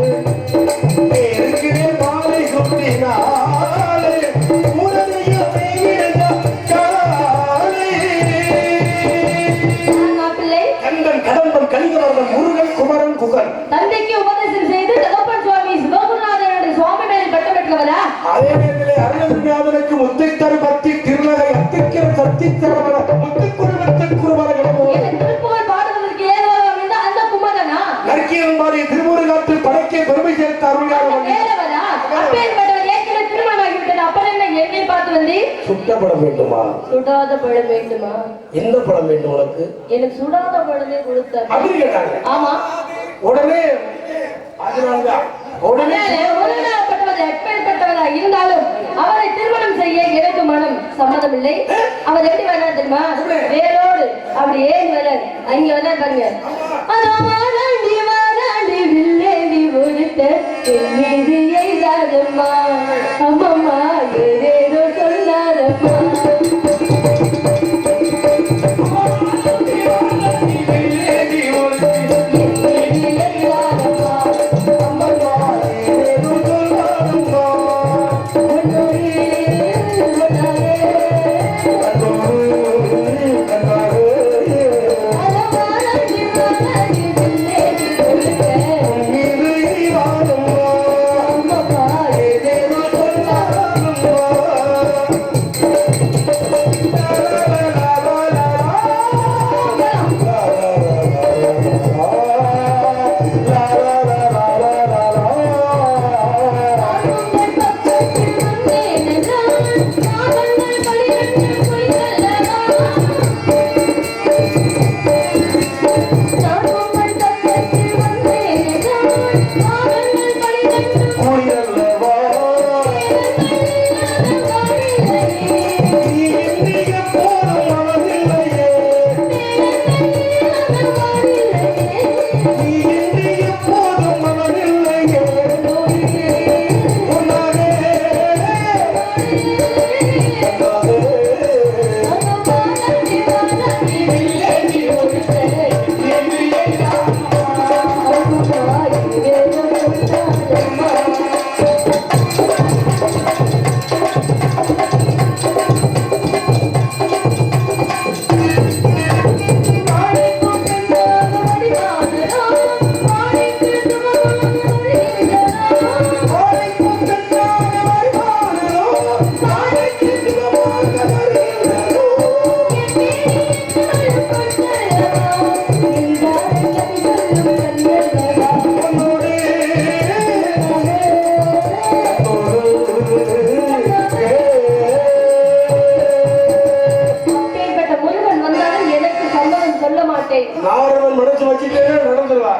பேருக்கு மாலை சுட்டினாலே உடனே காலை எப்பேற்பட்டவரா? அதே நேரத்தில் அருணகிரிநாதனுக்கு முத்தை தரு பக்தி திருநகை அத்திக்கிற சக்தி தரவர முத்துக்குருவர திருப்புகழ் பாடுவதற்கு ஏதுவாக அமைந்த அந்த குமரனா? நற்கியம் பாடி திருமுருகாற்று படைக்க பெருமை சேர்த்த அருள்யாளர் வேறவரா? அப்பேற்பட்டவர் ஏற்கனவே திருமணமாகிவிட்டது. அப்புறம் என்ன என்னை பார்த்து வந்து சுட்ட படம் வேண்டுமா? சுடாத பழம் வேண்டுமா? என்ன படம் வேண்டும் உனக்கு? எனக்கு சுடாத பழமே கொடுத்தார். அப்படி கேட்டாங்க. ஆமா. உடனே அதனால்தான் உடனே எப்பேற்பட்டவரா இருந்தாலும் அவரை திருமணம் செய்ய எனக்கு மனம் சம்மதம் இல்லை. அவர் எப்படி வர்றார் தெரியுமா? வேரோடு அப்படி ஏன் வர்றார்? அங்க வர்றார் பாருங்க. வாராண்டி வில்லேதி ஒருத்த என் மீது எய்தாதம்மா அம்மம்மா ஏதேதோ சொல்லாதம்மா.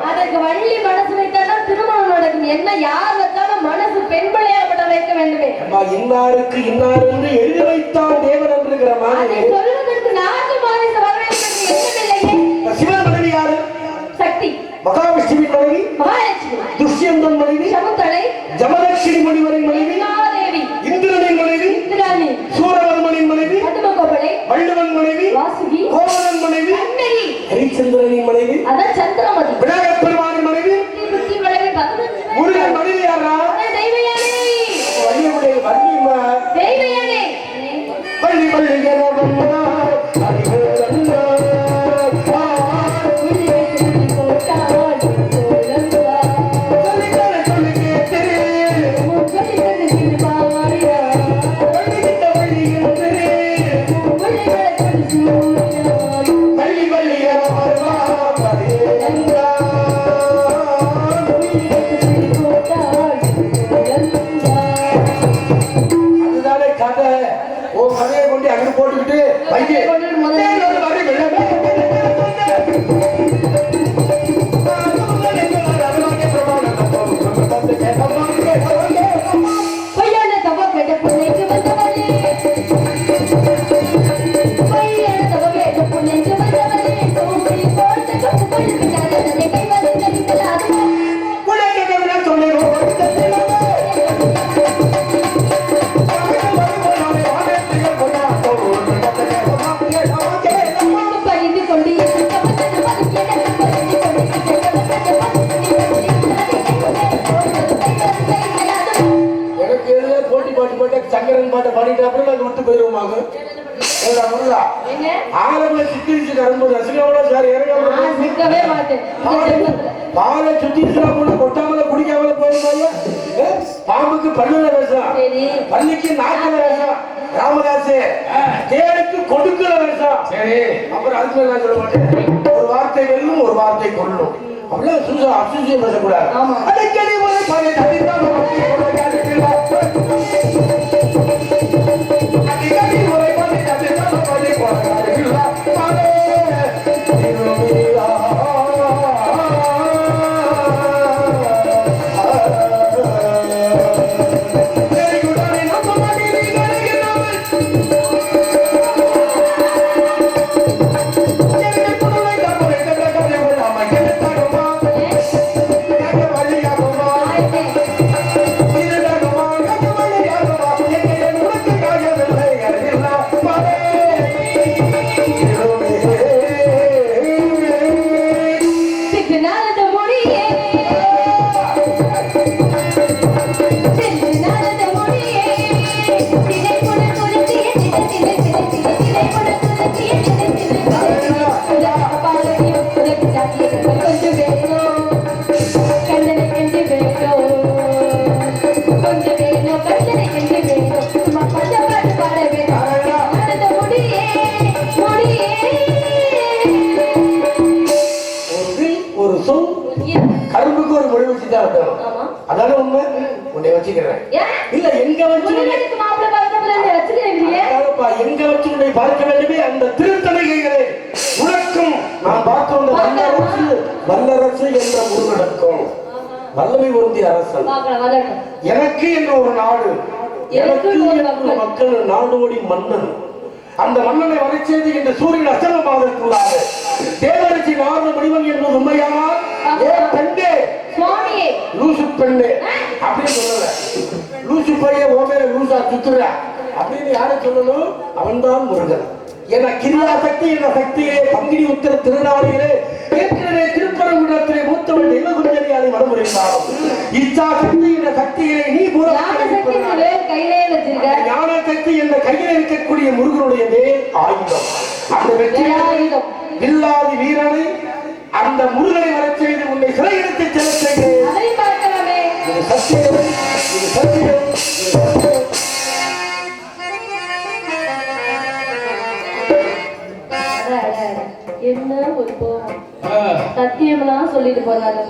அதற்கு வள்ளி மனசு வைத்தாலும் திருமணம் நடக்கும். என்ன யார் வச்சாலும் மனசு பெண் பிள்ளையாகப்பட்ட வைக்க வேண்டுமே. இன்னாருக்கு இன்னார் என்று எழுதி வைத்தான் தேவன் என்கிற மாதிரி சொல்வதற்கு நான்கு மாதம் வரவேற்பதற்கு எண்ணமில்லையே. சிவன் மனைவி யாரு? சக்தி. மகாவிஷ்ணுவின் மனைவி மகாலட்சுமி. துஷ்யந்தன் மனைவி சகுந்தலை. ஜமதக்ஷினி முனிவரின் மனைவி தேவி. இந்திரனின் மனைவி இந்திராணி. சூரவர்மனின் மனைவி பதுமகோபலை. வள்ளுவன் மனைவி வாசுகி. கோவலன் மனைவி ஹரிச்சந்திரனின் மனைவி அதான் சந்திரமதி. விநாயகப் பெருமானின் மனைவி முருகன் மனைவி யாரா? தெய்வயானே. வள்ளியுடைய வள்ளிமா தெய்வயானே. வள்ளி வள்ளியரவம்மா அறிவே சந்தா சங்கரன் பாட்டை பாடிட்டு அப்புறம் நாங்க விட்டு போயிருவோமாங்க. ஆலமலை சித்திரிச்சு கரும்பு ரசிகோட சார் இறங்கவே மாட்டேன். பாலை சுத்திச்சுனா கூட கொட்டாமல குடிக்காமல போயிருந்தாங்க. பாம்புக்கு பல்லுல வேஷம், சரி. பள்ளிக்கு நாக்குல வேஷம், ராமதாசு தேருக்கு கொடுக்கல வேஷம். சரி. அப்புறம் அதுக்கு மேல நான் சொல்ல மாட்டேன். ஒரு வார்த்தை வெல்லும், ஒரு வார்த்தை கொல்லும். அப்படிலாம் அசூசியம் பேசக்கூடாது. ஆமா. அடிக்கடி ஒரு பகை தவிர்த்தான் அடிக்கடி ஒரு பகை தவிர்த்தான் பள்ளி போகிறார்கள். கரும்புக்கு ஒரு மொழி வச்சுதான் வைக்கணும். அதான உண்மை. உன்னை வச்சுக்கிறேன். இல்ல எங்க வச்சு எங்க வச்சு உன்னை பார்க்க வேண்டுமே அந்த திருத்தணிகைகளே உனக்கும் நான் பார்க்க வந்த வல்லரசு வல்லரசு என்ற முருகனுக்கும் வல்லமை பொருந்திய அரசன் எனக்கு என்று ஒரு நாடு, எனக்கு என்று மக்கள் நாடோடி மன்னன். அந்த மன்னனை வரை செய்து இந்த சூரியன் அசமமாவதற்குள்ளாக தேவரிசி நாடு முடிவன் என்பது உண்மையானால் பெண்ணே லூசு பெண்ணே அப்படின்னு சொல்லல. லூசு பைய ஓமேல லூசா சுத்துற அப்படின்னு யாரை சொல்லணும்? அவன்தான் முருகன். என கிரியா சக்தி என சக்தியிலே பங்கினி உத்தர திருநாளிலே ஏற்கனவே திருப்பரங்குன்றத்திலே மூத்தவன் தெய்வகுஞ்சலியாலை வடமுறைந்தாலும் இச்சா சக்தி என்ற சக்தியிலே நீ ஞான சக்தி என்ற கையில் இருக்கக்கூடிய முருகனுடைய மேல் ஆயுதம். அந்த வெற்றி இல்லாத வீரனை அந்த முருகனை வரச் செய்து உன்னை சிறையிடத்தை செல்ல செய்கிறேன். இது சத்தியம், இது சத்தியம், இது சத்தியம். என்ன ஒரு கோபம் சத்தியம்லாம் சொல்லிட்டு போறாங்க.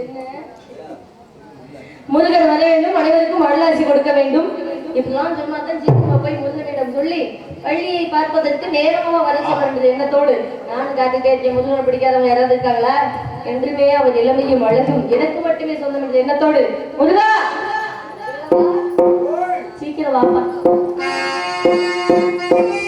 என்ன முருகன் வர வேண்டும், அனைவருக்கும் அருளாசி கொடுக்க வேண்டும். இப்படிலாம் சொன்னாதான் சீக்கிரமா போய் முருகனிடம் சொல்லி பள்ளியை பார்ப்பதற்கு நேரமாக வர சொல்ல வேண்டியது எண்ணத்தோடு நானும் காத்துட்டே இருக்கேன். முருகனை பிடிக்காதவங்க யாராவது இருக்காங்களா? என்றுமே அவர் இளமையும் அழகும் எனக்கு மட்டுமே சொல்ல வேண்டிய எண்ணத்தோடு முருகா சீக்கிரம் வாப்பா.